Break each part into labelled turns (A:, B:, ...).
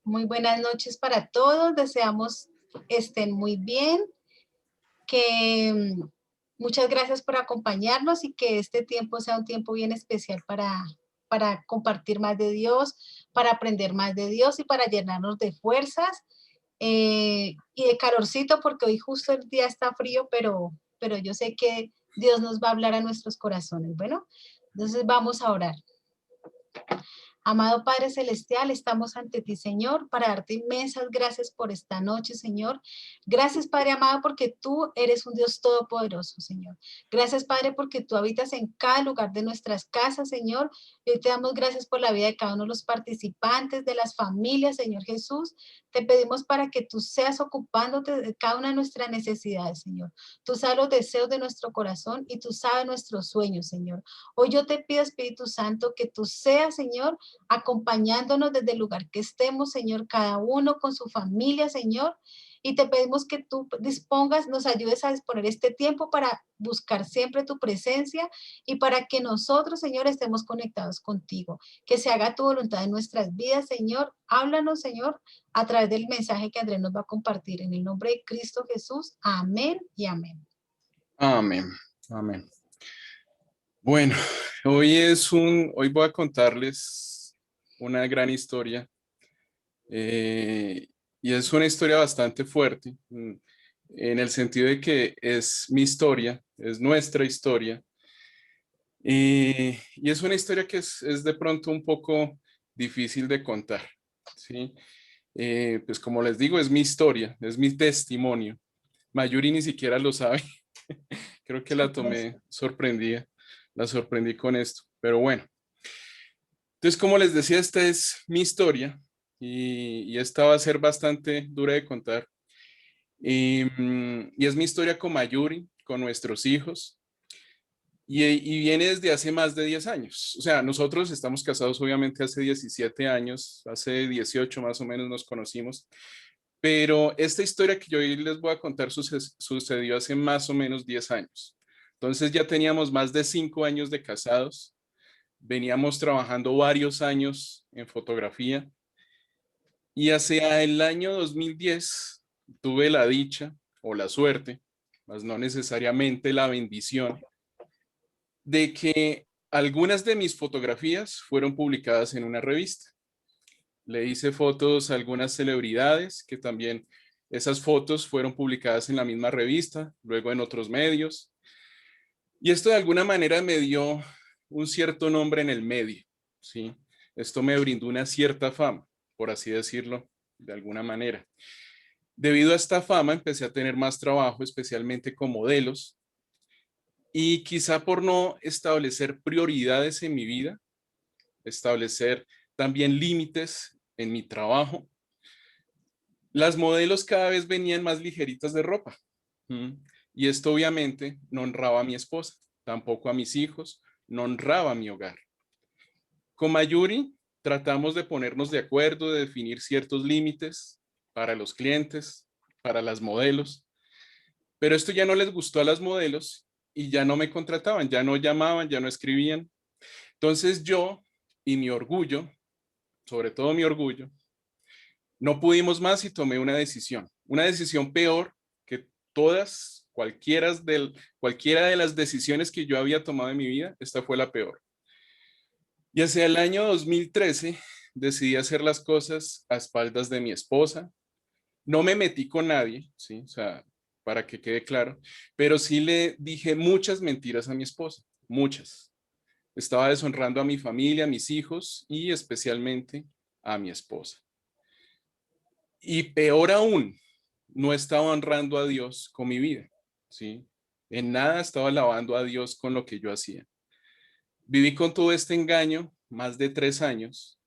A: Muy buenas noches para todos. Deseamos estén muy bien, que muchas gracias por acompañarnos y que este tiempo sea un tiempo bien especial para compartir más de Dios, para aprender más de Dios y para llenarnos de fuerzas y de calorcito, porque hoy justo el día está frío, pero yo sé que Dios nos va a hablar a nuestros corazones. Bueno, entonces vamos a orar. Amado Padre Celestial, estamos ante ti, Señor, para darte inmensas gracias por esta noche, Señor. Gracias, Padre amado, porque tú eres un Dios todopoderoso, Señor. Gracias, Padre, porque tú habitas en cada lugar de nuestras casas, Señor. Y hoy te damos gracias por la vida de cada uno de los participantes, de las familias, Señor Jesús. Te pedimos para que tú seas ocupándote de cada una de nuestras necesidades, Señor. Tú sabes los deseos de nuestro corazón y tú sabes nuestros sueños, Señor. Hoy yo te pido, Espíritu Santo, que tú seas, Señor, acompañándonos desde el lugar que estemos, Señor, cada uno con su familia, Señor. Y te pedimos que tú dispongas, nos ayudes a disponer este tiempo para buscar siempre tu presencia y para que nosotros, Señor, estemos conectados contigo. Que se haga tu voluntad en nuestras vidas, Señor. Háblanos, Señor, a través del mensaje que Andrés nos va a compartir. En el nombre de Cristo Jesús. Amén y amén.
B: Amén, amén. Bueno, hoy voy a contarles una gran historia y es una historia bastante fuerte en el sentido de que es mi historia, es nuestra historia y es una historia que es de pronto un poco difícil de contar, ¿sí? Pues como les digo, es mi historia, es mi testimonio. Mayuri ni siquiera lo sabe. Creo que la
A: Sorpresa.
B: tomé sorprendida, la sorprendí con esto, pero bueno. Entonces, como les decía, esta es mi historia y esta va a ser bastante dura de contar. Y es mi historia con Mayuri, con nuestros hijos, y viene desde hace más de 10 años. O sea, nosotros estamos casados obviamente hace 17 años, hace 18 más o menos nos conocimos, pero esta historia que yo hoy les voy a contar sucedió hace más o menos 10 años. Entonces ya teníamos más de 5 años de casados, veníamos trabajando varios años en fotografía y hacia el año 2010 tuve la dicha o la suerte, más no necesariamente la bendición, de que algunas de mis fotografías fueron publicadas en una revista. Le hice fotos a algunas celebridades que también esas fotos fueron publicadas en la misma revista, luego en otros medios. Y esto de alguna manera me dio un cierto nombre en el medio, ¿sí? Esto me brindó una cierta fama, por así decirlo, de alguna manera. Debido a esta fama empecé a tener más trabajo, especialmente con modelos, y quizá por no establecer prioridades en mi vida, establecer también límites en mi trabajo, las modelos cada vez venían más ligeritas de ropa. Y esto obviamente no honraba a mi esposa, tampoco a mis hijos, no honraba a mi hogar. Con Mayuri tratamos de ponernos de acuerdo, de definir ciertos límites para los clientes, para las modelos, pero esto ya no les gustó a las modelos y ya no me contrataban, ya no llamaban, ya no escribían. Entonces yo y mi orgullo, sobre todo mi orgullo, no pudimos más y tomé una decisión peor que cualquiera de las decisiones que yo había tomado en mi vida, esta fue la peor. Y hacia el año 2013 decidí hacer las cosas a espaldas de mi esposa. No me metí con nadie, ¿sí? O sea, para que quede claro, pero sí le dije muchas mentiras a mi esposa, muchas. Estaba deshonrando a mi familia, a mis hijos y especialmente a mi esposa. Y peor aún, no estaba honrando a Dios con mi vida, ¿sí? En nada estaba alabando a Dios con lo que yo hacía. Viví con todo este engaño más de 3 años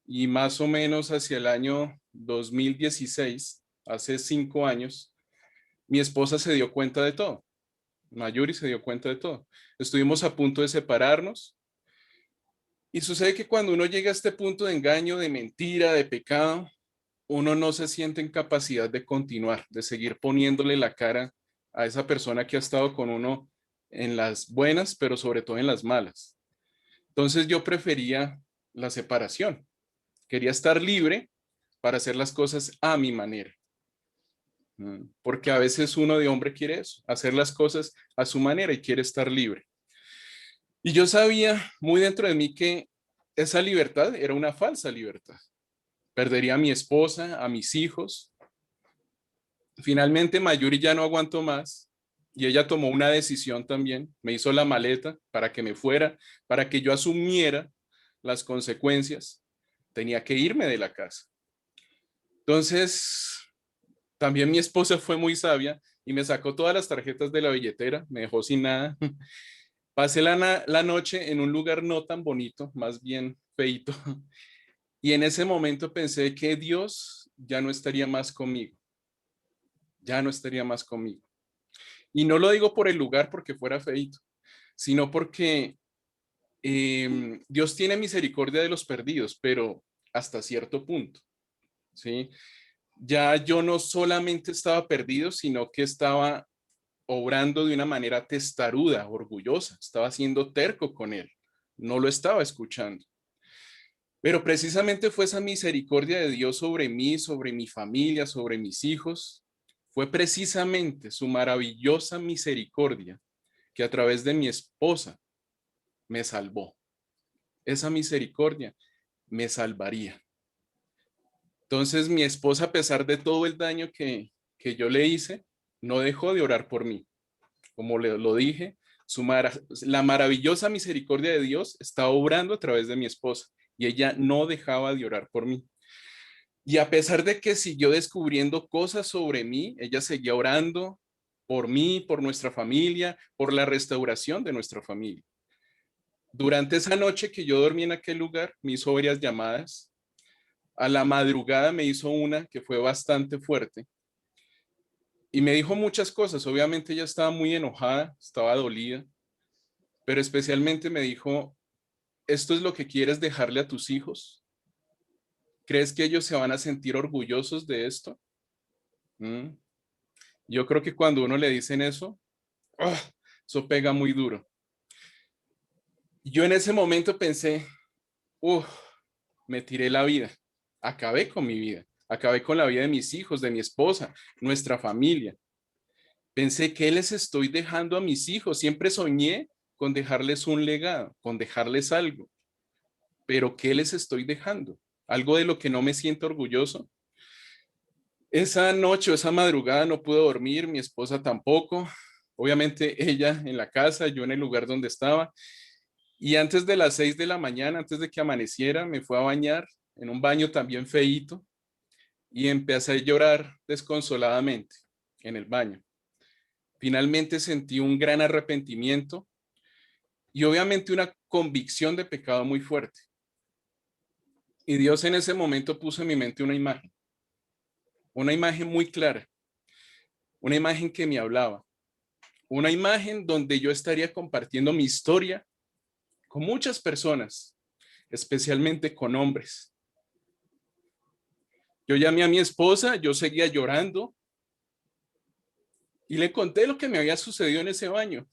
B: y más o menos hacia el año 2016, hace 5 años, mi esposa se dio cuenta de todo. Mayuri se dio cuenta de todo. Estuvimos a punto de separarnos y sucede que cuando uno llega a este punto de engaño, de mentira, de pecado, uno no se siente en capacidad de continuar, de seguir poniéndole la cara a esa persona que ha estado con uno en las buenas, pero sobre todo en las malas. Entonces yo prefería la separación. Quería estar libre para hacer las cosas a mi manera. Porque a veces uno de hombre quiere eso, hacer las cosas a su manera y quiere estar libre. Y yo sabía muy dentro de mí que esa libertad era una falsa libertad. Perdería a mi esposa, a mis hijos. Finalmente Mayuri ya no aguantó más y ella tomó una decisión también. Me hizo la maleta para que me fuera, para que yo asumiera las consecuencias. Tenía que irme de la casa. Entonces, también mi esposa fue muy sabia y me sacó todas las tarjetas de la billetera, me dejó sin nada. Pasé la noche en un lugar no tan bonito, más bien feito. Y en ese momento pensé que Dios ya no estaría más conmigo, ya no estaría más conmigo. Y no lo digo por el lugar porque fuera feito, sino porque Dios tiene misericordia de los perdidos, pero hasta cierto punto, ¿sí? Ya yo no solamente estaba perdido, sino que estaba obrando de una manera testaruda, orgullosa, estaba siendo terco con él, no lo estaba escuchando. Pero precisamente fue esa misericordia de Dios sobre mí, sobre mi familia, sobre mis hijos, fue precisamente su maravillosa misericordia que a través de mi esposa me salvó. Esa misericordia me salvaría. Entonces mi esposa, a pesar de todo el daño que yo le hice, no dejó de orar por mí. Como lo dije, la maravillosa misericordia de Dios está obrando a través de mi esposa y ella no dejaba de orar por mí. Y a pesar de que siguió descubriendo cosas sobre mí, ella seguía orando por mí, por nuestra familia, por la restauración de nuestra familia. Durante esa noche que yo dormí en aquel lugar, me hizo varias llamadas. A la madrugada me hizo una que fue bastante fuerte y me dijo muchas cosas. Obviamente ella estaba muy enojada, estaba dolida, pero especialmente me dijo, ¿esto es lo que quieres dejarle a tus hijos? ¿Crees que ellos se van a sentir orgullosos de esto? ¿Mm? Yo creo que cuando uno le dicen eso, ¡oh!, eso pega muy duro. Yo en ese momento pensé, me tiré la vida, acabé con mi vida, acabé con la vida de mis hijos, de mi esposa, nuestra familia. Pensé, ¿qué les estoy dejando a mis hijos? Siempre soñé con dejarles un legado, con dejarles algo, pero ¿qué les estoy dejando? ¿Algo de lo que no me siento orgulloso? Esa noche o esa madrugada no pude dormir, mi esposa tampoco. Obviamente ella en la casa, yo en el lugar donde estaba. Y antes de las 6 de la mañana, antes de que amaneciera, me fui a bañar en un baño también feíto y empecé a llorar desconsoladamente en el baño. Finalmente sentí un gran arrepentimiento y obviamente una convicción de pecado muy fuerte. Y Dios en ese momento puso en mi mente una imagen muy clara, una imagen que me hablaba, una imagen donde yo estaría compartiendo mi historia con muchas personas, especialmente con hombres. Yo llamé a mi esposa, yo seguía llorando y le conté lo que me había sucedido en ese baño.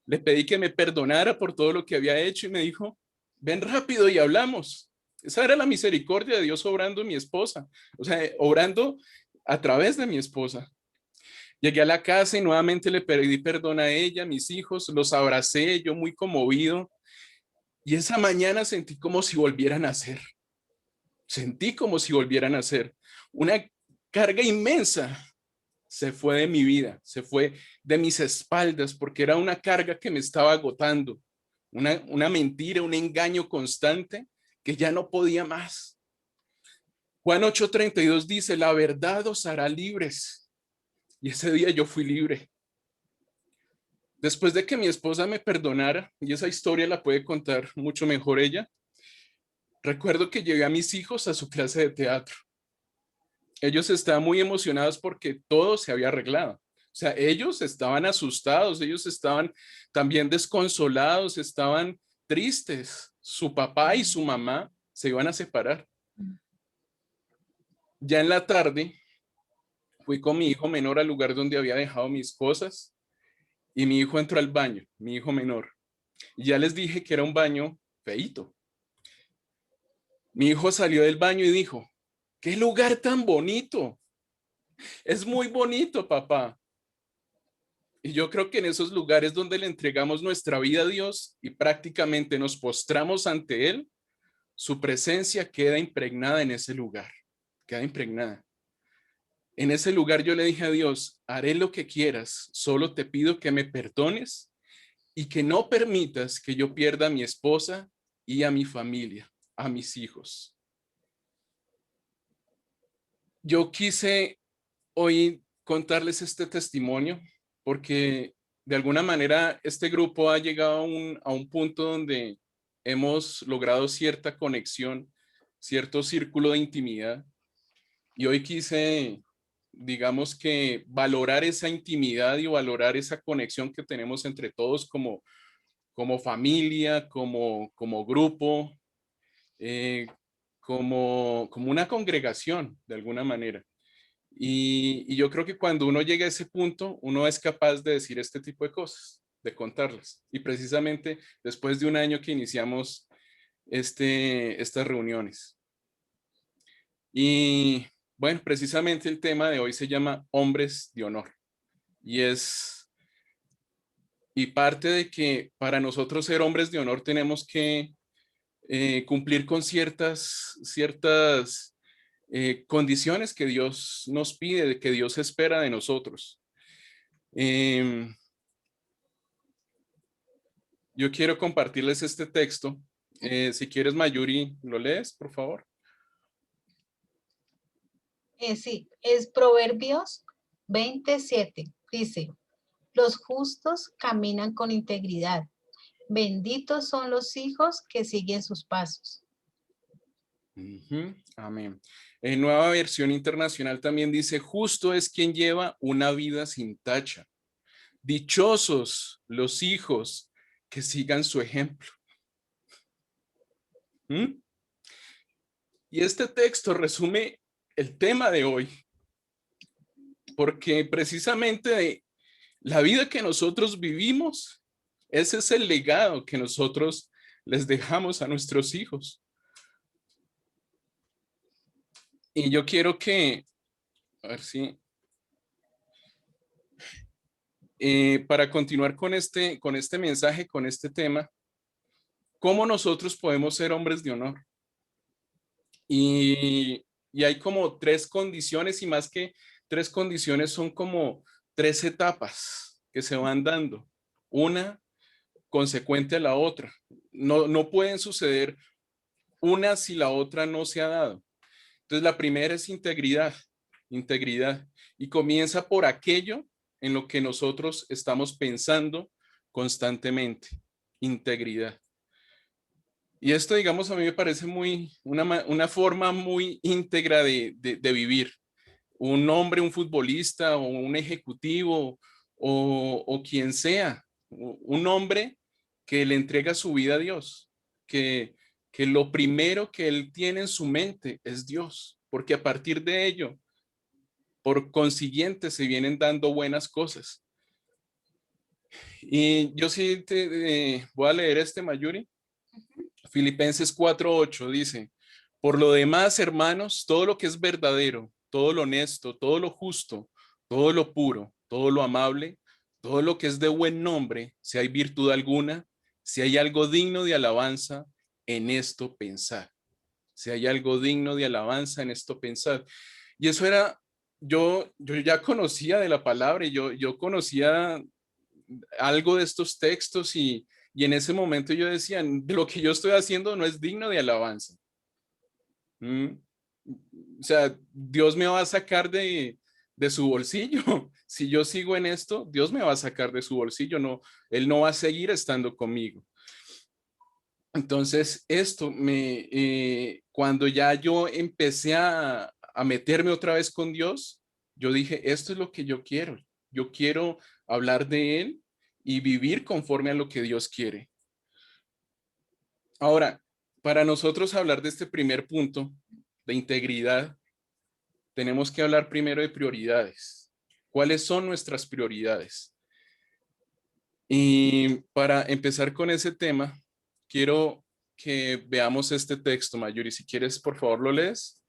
B: Le pedí que me perdonara por todo lo que había hecho y me dijo, ven rápido y hablamos. Esa era la misericordia de Dios obrando en mi esposa, o sea, obrando a través de mi esposa. Llegué a la casa y nuevamente le pedí perdón a ella, a mis hijos, los abracé, yo muy conmovido. Y esa mañana sentí como si volvieran a nacer. Sentí como si volvieran a nacer. Una carga inmensa se fue de mi vida, se fue de mis espaldas, porque era una carga que me estaba agotando, una mentira, un engaño constante que ya no podía más. Juan 8:32 dice, la verdad os hará libres. Y ese día yo fui libre. Después de que mi esposa me perdonara, y esa historia la puede contar mucho mejor ella, recuerdo que llevé a mis hijos a su clase de teatro. Ellos estaban muy emocionados porque todo se había arreglado. O sea, ellos estaban asustados, ellos estaban también desconsolados, estaban tristes. Su papá y su mamá se iban a separar. Ya en la tarde fui con mi hijo menor al lugar donde había dejado mis cosas y mi hijo entró al baño, mi hijo menor. Y ya les dije que era un baño feíto. Mi hijo salió del baño y dijo, ¡Qué lugar tan bonito! Es muy bonito, papá. Y yo creo que en esos lugares donde le entregamos nuestra vida a Dios y prácticamente nos postramos ante Él, su presencia queda impregnada en ese lugar, queda impregnada. En ese lugar yo le dije a Dios, haré lo que quieras, solo te pido que me perdones y que no permitas que yo pierda a mi esposa y a mi familia, a mis hijos. Yo quise hoy contarles este testimonio porque de alguna manera este grupo ha llegado a un punto donde hemos logrado cierta conexión, cierto círculo de intimidad y hoy quise, digamos que valorar esa intimidad y valorar esa conexión que tenemos entre todos como familia, como grupo, eh, como una congregación de alguna manera. Y yo creo que cuando uno llega a ese punto, uno es capaz de decir este tipo de cosas, de contarlas. Y precisamente después de un año que iniciamos estas reuniones. Y bueno, precisamente el tema de hoy se llama Hombres de Honor. Y parte de que para nosotros ser hombres de honor tenemos que cumplir con ciertas condiciones que Dios nos pide, que Dios espera de nosotros. Em, yo quiero compartirles este texto. Si quieres, Mayuri, ¿lo lees, por favor?
A: Sí, es Proverbios 27. Dice, los justos caminan con integridad. Benditos son los hijos que siguen sus pasos.
B: Amén. En Nueva Versión Internacional también dice, justo es quien lleva una vida sin tacha. Dichosos los hijos que sigan su ejemplo. ¿Mm? Y este texto resume el tema de hoy, porque precisamente la vida que nosotros vivimos, ese es el legado que nosotros les dejamos a nuestros hijos. Y yo quiero a ver si, para continuar con este mensaje, con este tema, ¿cómo nosotros podemos ser hombres de honor? Y hay como tres condiciones y más que tres condiciones son como tres etapas que se van dando, una consecuente a la otra. No pueden suceder una si la otra no se ha dado. Entonces la primera es integridad, integridad. Y comienza por aquello en lo que nosotros estamos pensando constantemente, integridad. Y esto, digamos, a mí me parece una forma muy íntegra de vivir. Un hombre, un futbolista o un ejecutivo o quien sea, un hombre que le entrega su vida a Dios, que lo primero que él tiene en su mente es Dios, porque a partir de ello, por consiguiente, se vienen dando buenas cosas. Y yo sí voy a leer Mayuri. Filipenses 4:8 dice, por lo demás, hermanos, todo lo que es verdadero, todo lo honesto, todo lo justo, todo lo puro, todo lo amable, todo lo que es de buen nombre, si hay virtud alguna, si hay algo digno de alabanza, en esto pensar. Si hay algo digno de alabanza, en esto pensar. Y eso era, yo ya conocía de la palabra y yo conocía algo de estos textos y en ese momento yo decía, lo que yo estoy haciendo no es digno de alabanza. ¿Mm? O sea, Dios me va a sacar de su bolsillo. Si yo sigo en esto, Dios me va a sacar de su bolsillo. No, Él no va a seguir estando conmigo. Entonces, cuando ya yo empecé a meterme otra vez con Dios, yo dije, esto es lo que yo quiero. Yo quiero hablar de Él y vivir conforme a lo que Dios quiere. Ahora, para nosotros hablar de este primer punto de integridad, tenemos que hablar primero de prioridades. ¿Cuáles son nuestras prioridades? Y para empezar con ese tema, quiero que veamos este texto, Mayuri. Si quieres, por favor, lo lees.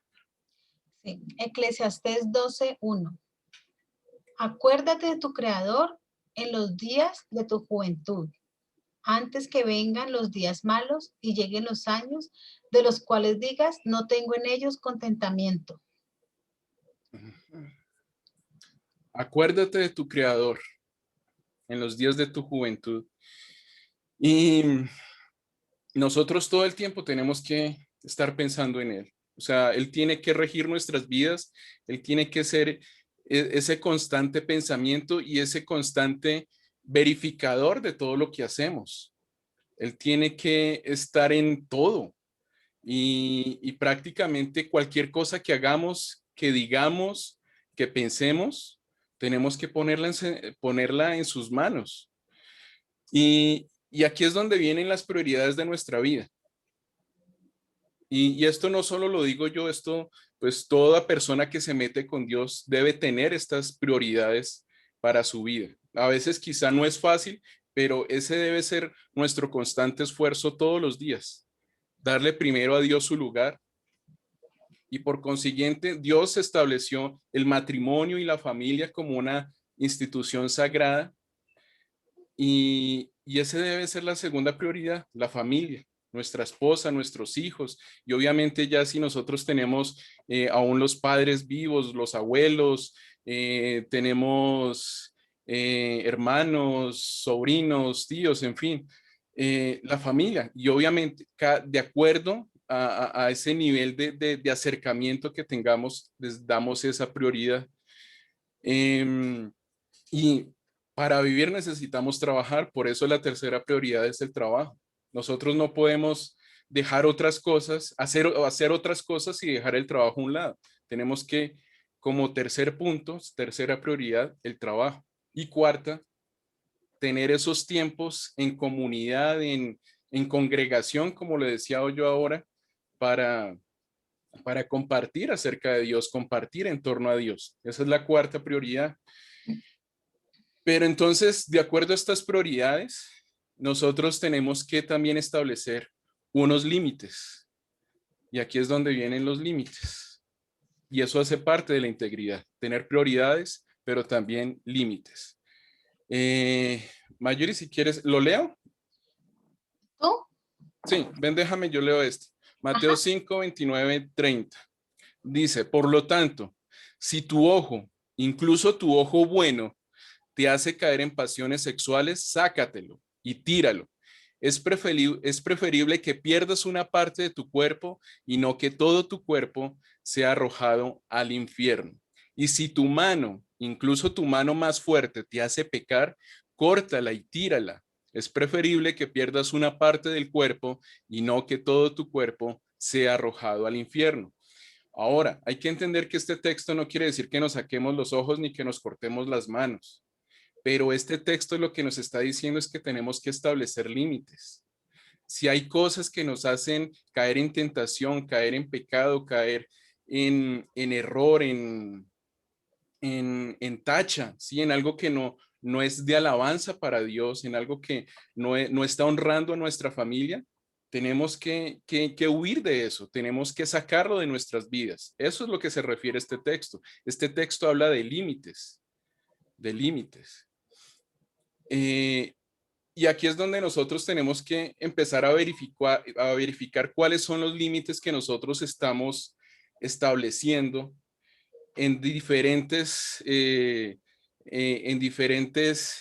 A: Sí. Eclesiastés 12:1. Acuérdate de tu Creador en los días de tu juventud, antes que vengan los días malos y lleguen los años de los cuales digas, no tengo en ellos contentamiento.
B: Acuérdate de tu Creador en los días de tu juventud. Y nosotros todo el tiempo tenemos que estar pensando en Él. O sea, Él tiene que regir nuestras vidas, Él tiene que ser ese constante pensamiento y ese constante verificador de todo lo que hacemos. Él tiene que estar en todo y prácticamente cualquier cosa que hagamos, que digamos, que pensemos, tenemos que ponerla en sus manos. Y aquí es donde vienen las prioridades de nuestra vida. Y esto no solo lo digo yo, esto pues toda persona que se mete con Dios debe tener estas prioridades para su vida. A veces quizá no es fácil, pero ese debe ser nuestro constante esfuerzo todos los días. Darle primero a Dios su lugar y por consiguiente Dios estableció el matrimonio y la familia como una institución sagrada y ese debe ser la segunda prioridad, la familia, nuestra esposa, nuestros hijos. Y obviamente ya si nosotros tenemos aún los padres vivos, los abuelos, tenemos hermanos, sobrinos, tíos, en fin, la familia. Y obviamente de acuerdo a ese nivel de acercamiento que tengamos, les damos esa prioridad. Y para vivir necesitamos trabajar, por eso la tercera prioridad es el trabajo. Nosotros no podemos dejar otras cosas, hacer otras cosas y dejar el trabajo a un lado. Tenemos que, como tercer punto, tercera prioridad, el trabajo. Y cuarta, tener esos tiempos en comunidad, en congregación, como le decía yo ahora, para, para compartir acerca de Dios, compartir en torno a Dios. Esa es la cuarta prioridad. Pero entonces, de acuerdo a estas prioridades, nosotros tenemos que también establecer unos límites. Y aquí es donde vienen los límites. Y eso hace parte de la integridad, tener prioridades, pero también límites. Mayuri, si quieres, ¿lo leo?
A: ¿Tú?
B: Sí, ven, déjame, yo leo este. Mateo
A: Ajá.
B: 5, 29, 30. Dice, por lo tanto, si tu ojo, incluso tu ojo bueno, te hace caer en pasiones sexuales, sácatelo y tíralo. Es preferible que pierdas una parte de tu cuerpo y no que todo tu cuerpo sea arrojado al infierno. Y si tu mano, incluso tu mano más fuerte, te hace pecar, córtala y tírala. Es preferible que pierdas una parte del cuerpo y no que todo tu cuerpo sea arrojado al infierno. Ahora, hay que entender que este texto no quiere decir que nos saquemos los ojos ni que nos cortemos las manos. Pero este texto lo que nos está diciendo es que tenemos que establecer límites. Si hay cosas que nos hacen caer en tentación, caer en pecado, caer en error, en tacha, ¿sí? En algo que no es de alabanza para Dios, en algo que no está honrando a nuestra familia, tenemos que huir de eso, tenemos que sacarlo de nuestras vidas. Eso es lo que se refiere a este texto. Este texto habla de límites, de límites. Y aquí es donde nosotros tenemos que empezar a verificar cuáles son los límites que nosotros estamos estableciendo en diferentes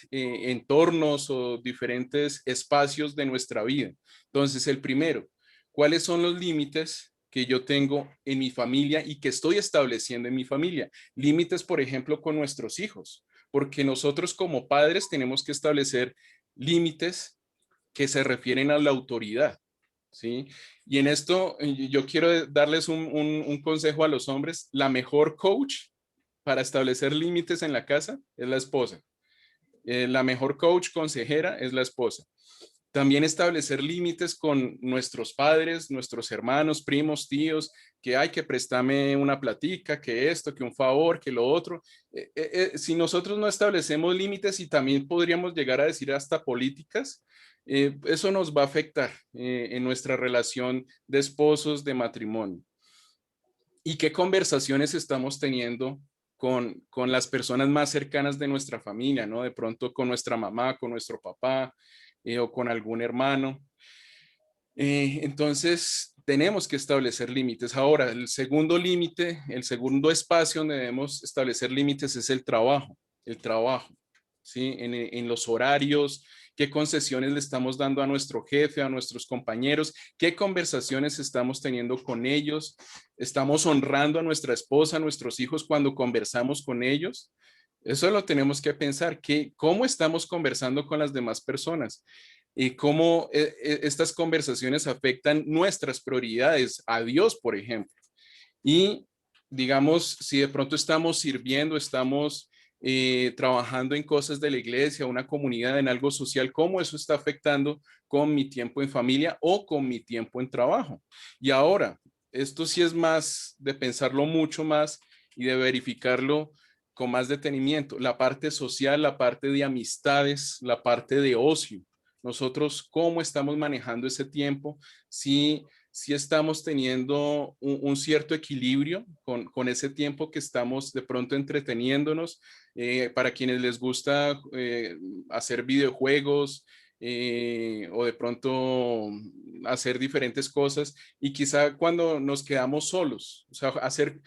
B: entornos o diferentes espacios de nuestra vida. Entonces, el primero, ¿cuáles son los límites que yo tengo en mi familia y que estoy estableciendo en mi familia? Límites, por ejemplo, con nuestros hijos, porque nosotros como padres tenemos que establecer límites que se refieren a la autoridad, ¿sí? Y en esto yo quiero darles un consejo a los hombres. La mejor coach para establecer límites en la casa es la esposa. La mejor coach consejera es la esposa. También establecer límites con nuestros padres, nuestros hermanos, primos, tíos, que hay que prestarme una platica, que esto, que un favor, que lo otro. Si nosotros no establecemos límites y también podríamos llegar a decir hasta políticas, eso nos va a afectar en nuestra relación de esposos, de matrimonio. ¿Y qué conversaciones estamos teniendo con las personas más cercanas de nuestra familia, ¿no? De pronto con nuestra mamá, con nuestro papá o con algún hermano. Entonces, tenemos que establecer límites. Ahora, el segundo límite, el segundo espacio donde debemos establecer límites es el trabajo, ¿sí? En los horarios, qué concesiones le estamos dando a nuestro jefe, a nuestros compañeros, qué conversaciones estamos teniendo con ellos, estamos honrando a nuestra esposa, a nuestros hijos cuando conversamos con ellos. Eso lo tenemos que pensar, cómo estamos conversando con las demás personas y cómo estas conversaciones afectan nuestras prioridades a Dios, por ejemplo. Y digamos, si de pronto estamos sirviendo, estamos trabajando en cosas de la iglesia, una comunidad, en algo social, cómo eso está afectando con mi tiempo en familia o con mi tiempo en trabajo. Y ahora, esto sí es más de pensarlo mucho más y de verificarlo con más detenimiento. La parte social, la parte de amistades, la parte de ocio. Nosotros, ¿cómo estamos manejando ese tiempo? Si estamos teniendo un cierto equilibrio con ese tiempo que estamos de pronto entreteniéndonos. Para quienes les gusta hacer videojuegos o de pronto hacer diferentes cosas y quizá cuando nos quedamos solos, o sea, hacer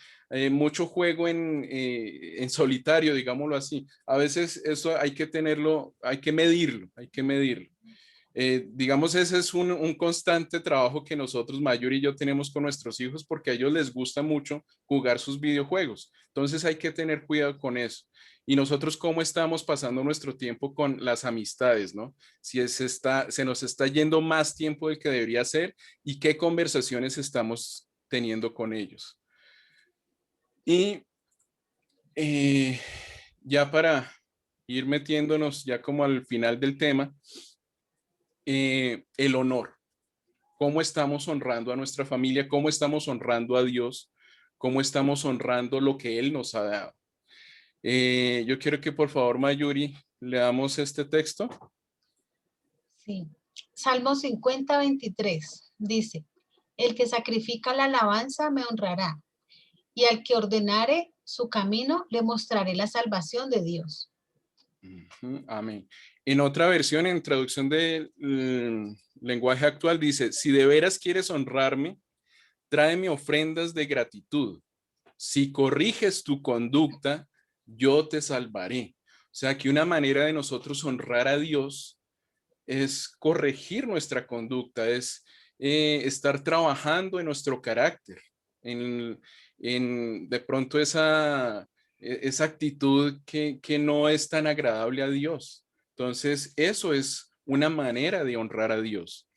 B: mucho juego en solitario, digámoslo así. A veces eso hay que tenerlo, hay que medirlo, hay que medirlo. Digamos, ese es un constante trabajo que nosotros, Mayor y yo, tenemos con nuestros hijos porque a ellos les gusta mucho jugar sus videojuegos. Entonces hay que tener cuidado con eso. Y nosotros, ¿cómo estamos pasando nuestro tiempo con las amistades, no? Si se nos está yendo más tiempo del que debería ser y qué conversaciones estamos teniendo con ellos. Y eh, ya para ir metiéndonos ya como al final del tema, el honor. ¿Cómo estamos honrando a nuestra familia? ¿Cómo estamos honrando a Dios? ¿Cómo estamos honrando lo que Él nos ha dado? Yo quiero que por favor, Mayuri, leamos este texto.
A: Sí. Salmo 50, 23 dice, el que sacrifica la alabanza me honrará, y al que ordenare su camino le mostraré la salvación de Dios.
B: Amén. En otra versión, en traducción del lenguaje actual, dice, si de veras quieres honrarme, tráeme ofrendas de gratitud. Si corriges tu conducta, yo te salvaré. O sea, que una manera de nosotros honrar a Dios es corregir nuestra conducta, es estar trabajando en nuestro carácter, en, de pronto esa actitud que no es tan agradable a Dios. Entonces, eso es una manera de honrar a Dios.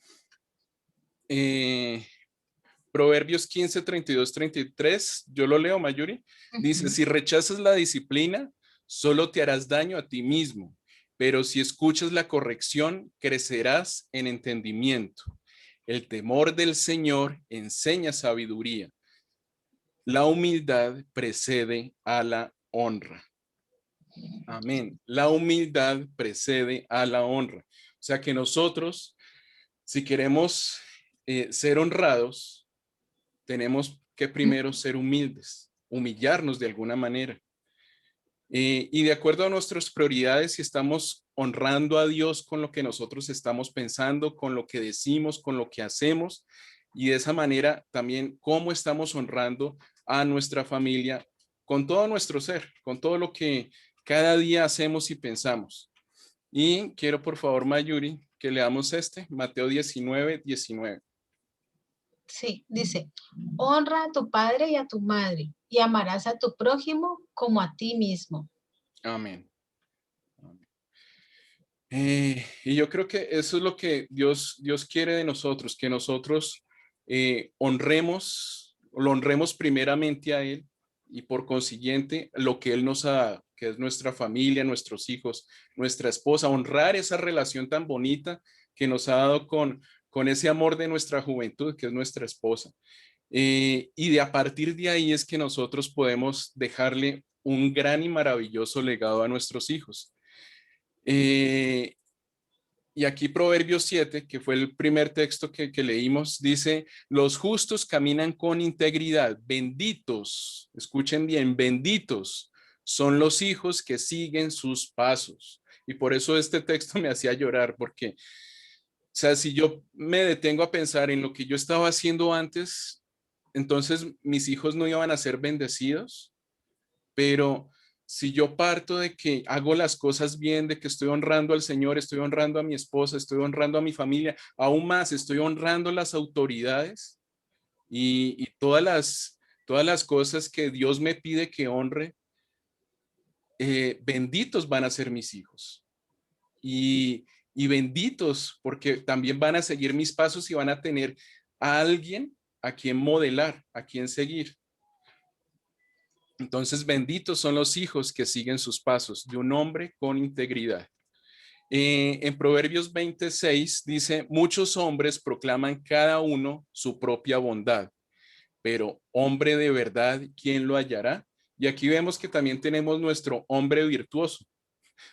B: Proverbios 15, 32, 33, yo lo leo, Mayuri, dice, si rechazas la disciplina, solo te harás daño a ti mismo, pero si escuchas la corrección, crecerás en entendimiento. El temor del Señor enseña sabiduría. La humildad precede a la honra. Amén. La humildad precede a la honra. O sea que nosotros, si queremos ser honrados, tenemos que primero ser humildes, humillarnos de alguna manera. Y de acuerdo a nuestras prioridades, si estamos honrando a Dios con lo que nosotros estamos pensando, con lo que decimos, con lo que hacemos, y de esa manera también cómo estamos honrando a nuestra familia con todo nuestro ser, con todo lo que cada día hacemos y pensamos. Y quiero por favor, Mayuri, que leamos Mateo 19, 19.
A: Sí, dice, honra a tu padre y a tu madre, y amarás a tu prójimo como a ti mismo.
B: Amén. Y yo creo que eso es lo que Dios quiere de nosotros, que nosotros lo honremos primeramente a Él y por consiguiente lo que Él nos ha dado, que es nuestra familia, nuestros hijos, nuestra esposa, honrar esa relación tan bonita que nos ha dado con ese amor de nuestra juventud, que es nuestra esposa. Y a partir de ahí es que nosotros podemos dejarle un gran y maravilloso legado a nuestros hijos. Y aquí Proverbios 7, que fue el primer texto que leímos, dice, los justos caminan con integridad, benditos, escuchen bien, benditos son los hijos que siguen sus pasos. Y por eso este texto me hacía llorar, porque, o sea, si yo me detengo a pensar en lo que yo estaba haciendo antes, entonces mis hijos no iban a ser bendecidos, pero si yo parto de que hago las cosas bien, de que estoy honrando al Señor, estoy honrando a mi esposa, estoy honrando a mi familia, aún más estoy honrando las autoridades y todas las cosas que Dios me pide que honre, benditos van a ser mis hijos y benditos porque también van a seguir mis pasos y van a tener a alguien a quien modelar, a quien seguir. Entonces, benditos son los hijos que siguen sus pasos de un hombre con integridad. En Proverbios 26 dice, muchos hombres proclaman cada uno su propia bondad, pero hombre de verdad, ¿quién lo hallará? Y aquí vemos que también tenemos nuestro hombre virtuoso,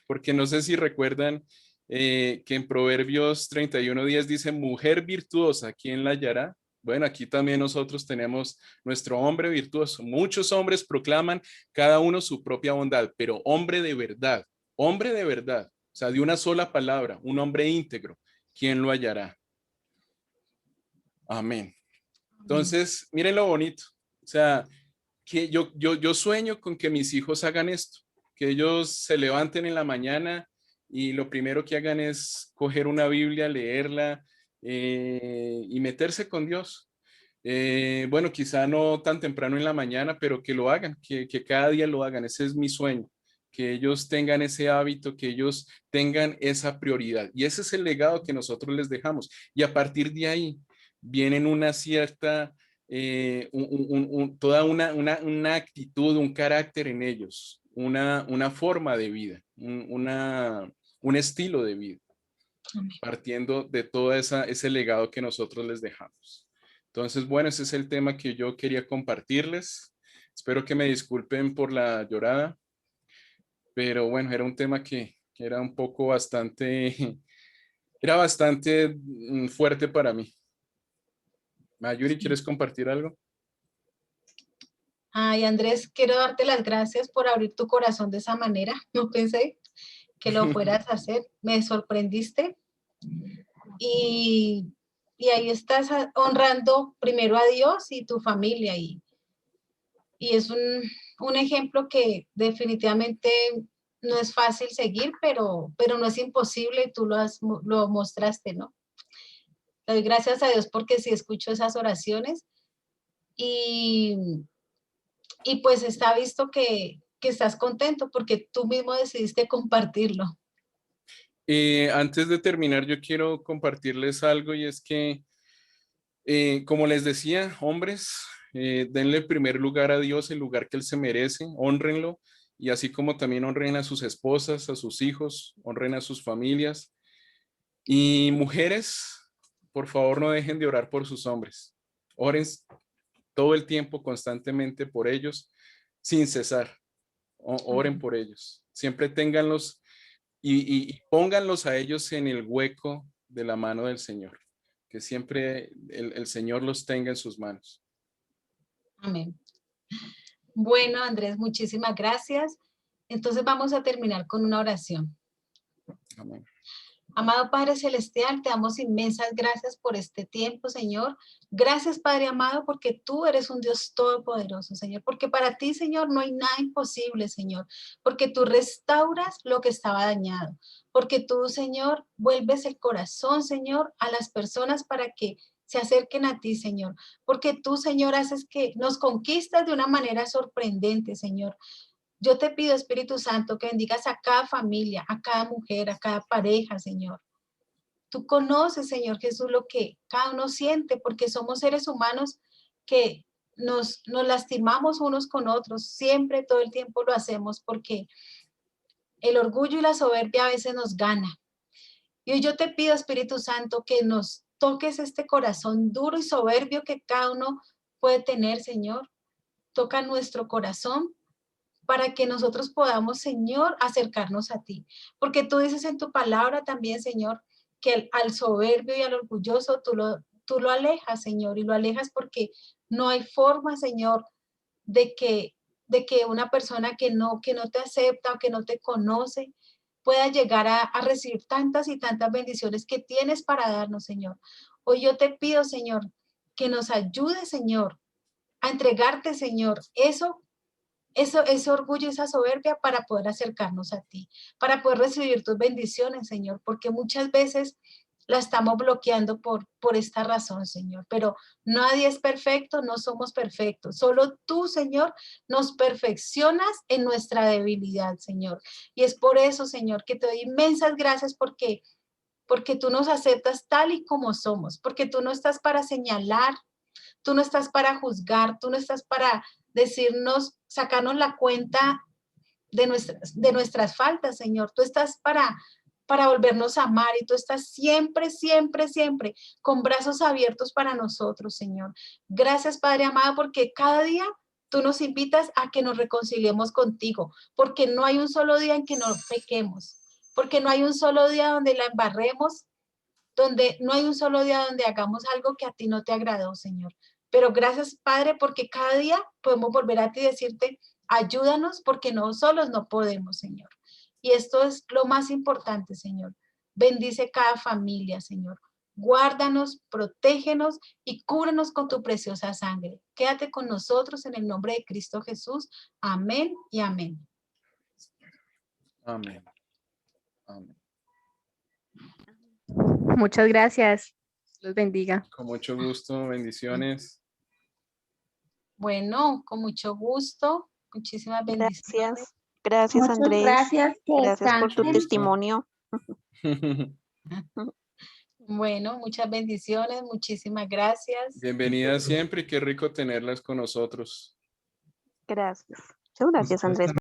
B: porque no sé si recuerdan que en Proverbios 31:10 dice, mujer virtuosa, ¿quién la hallará? Bueno, aquí también nosotros tenemos nuestro hombre virtuoso. Muchos hombres proclaman cada uno su propia bondad, pero hombre de verdad, o sea, de una sola palabra, un hombre íntegro, ¿quién lo hallará? Amén.
A: Amén.
B: Entonces, miren lo bonito. O sea, que yo sueño con que mis hijos hagan esto, que ellos se levanten en la mañana y lo primero que hagan es coger una Biblia, leerla y meterse con Dios. Bueno, quizá no tan temprano en la mañana, pero que lo hagan, que cada día lo hagan. Ese es mi sueño, que ellos tengan ese hábito, que ellos tengan esa prioridad. Y ese es el legado que nosotros les dejamos. Y a partir de ahí vienen una cierta toda una actitud, un carácter en ellos, una forma de vida, un estilo de vida,
A: Amén.
B: partiendo de todo ese legado que nosotros les dejamos. Entonces, bueno, ese es el tema que yo quería compartirles. Espero que me disculpen por la llorada, pero bueno, era un tema que era un poco bastante, era bastante fuerte para mí. Mayuri, ¿quieres compartir algo?
A: Ay, Andrés, quiero darte las gracias por abrir tu corazón de esa manera. No pensé que lo fueras a hacer. Me sorprendiste y, y ahí estás honrando primero a Dios y tu familia y es un ejemplo que definitivamente no es fácil seguir, pero no es imposible, tú lo mostraste, ¿no? Le doy gracias a Dios porque sí escucho esas oraciones y, y pues está visto que estás contento porque tú mismo decidiste compartirlo.
B: Antes de terminar, yo quiero compartirles algo y es que, como les decía, hombres, denle el primer lugar a Dios, el lugar que Él se merece, honrenlo y así como también honren a sus esposas, a sus hijos, honren a sus familias. Y mujeres, por favor, no dejen de orar por sus hombres. Oren todo el tiempo, constantemente por ellos, sin cesar. Oren por ellos. Siempre ténganlos y pónganlos a ellos en el hueco de la mano del Señor, que siempre el Señor los tenga en sus manos.
A: Amén. Bueno, Andrés, muchísimas gracias. Entonces vamos a terminar con una oración.
B: Amén.
A: Amado Padre Celestial, te damos inmensas gracias por este tiempo, Señor. Gracias, Padre amado, porque tú eres un Dios todopoderoso, Señor. Porque para ti, Señor, no hay nada imposible, Señor. Porque tú restauras lo que estaba dañado. Porque tú, Señor, vuelves el corazón, Señor, a las personas para que se acerquen a ti, Señor. Porque tú, Señor, haces que nos conquistas de una manera sorprendente, Señor. Yo te pido, Espíritu Santo, que bendigas a cada familia, a cada mujer, a cada pareja, Señor. Tú conoces, Señor Jesús, lo que cada uno siente, porque somos seres humanos que nos lastimamos unos con otros. Siempre, todo el tiempo lo hacemos porque el orgullo y la soberbia a veces nos gana. Y hoy yo te pido, Espíritu Santo, que nos toques este corazón duro y soberbio que cada uno puede tener, Señor. Toca nuestro corazón para que nosotros podamos, Señor, acercarnos a ti. Porque tú dices en tu palabra también, Señor, que al soberbio y al orgulloso tú lo alejas, Señor, y lo alejas porque no hay forma, Señor, de que una persona que no te acepta o que no te conoce pueda llegar a recibir tantas y tantas bendiciones que tienes para darnos, Señor. Hoy yo te pido, Señor, que nos ayude, Señor, a entregarte, Señor, ese orgullo, esa soberbia para poder acercarnos a ti, para poder recibir tus bendiciones, Señor, porque muchas veces la estamos bloqueando por esta razón, Señor, pero nadie es perfecto, no somos perfectos, solo tú, Señor, nos perfeccionas en nuestra debilidad, Señor, y es por eso, Señor, que te doy inmensas gracias porque tú nos aceptas tal y como somos, porque tú no estás para señalar, tú no estás para juzgar, tú no estás para decirnos, sacarnos la cuenta de nuestras faltas, Señor. Tú estás para volvernos a amar y tú estás siempre, siempre, siempre con brazos abiertos para nosotros, Señor. Gracias, Padre amado, porque cada día tú nos invitas a que nos reconciliemos contigo, porque no hay un solo día en que no pequemos, porque no hay un solo día donde la embarremos, donde no hay un solo día donde hagamos algo que a ti no te agradó, Señor. Pero gracias, Padre, porque cada día podemos volver a ti y decirte, ayúdanos porque no solos no podemos, Señor. Y esto es lo más importante, Señor. Bendice cada familia, Señor. Guárdanos, protégenos y cúbrenos con tu preciosa sangre. Quédate con nosotros en el nombre de Cristo Jesús. Amén y amén.
B: Amén. Amén.
C: Muchas gracias. Los bendiga.
B: Con mucho gusto, bendiciones.
A: Bueno, con mucho gusto. Muchísimas bendiciones.
D: Gracias,
E: Muchas
D: Andrés.
E: gracias. Que
D: Gracias por tu
E: descansen.
D: testimonio.
A: Bueno, muchas bendiciones, muchísimas gracias.
B: Bienvenida siempre y qué rico tenerlas con nosotros.
D: Gracias. Muchas gracias, Andrés.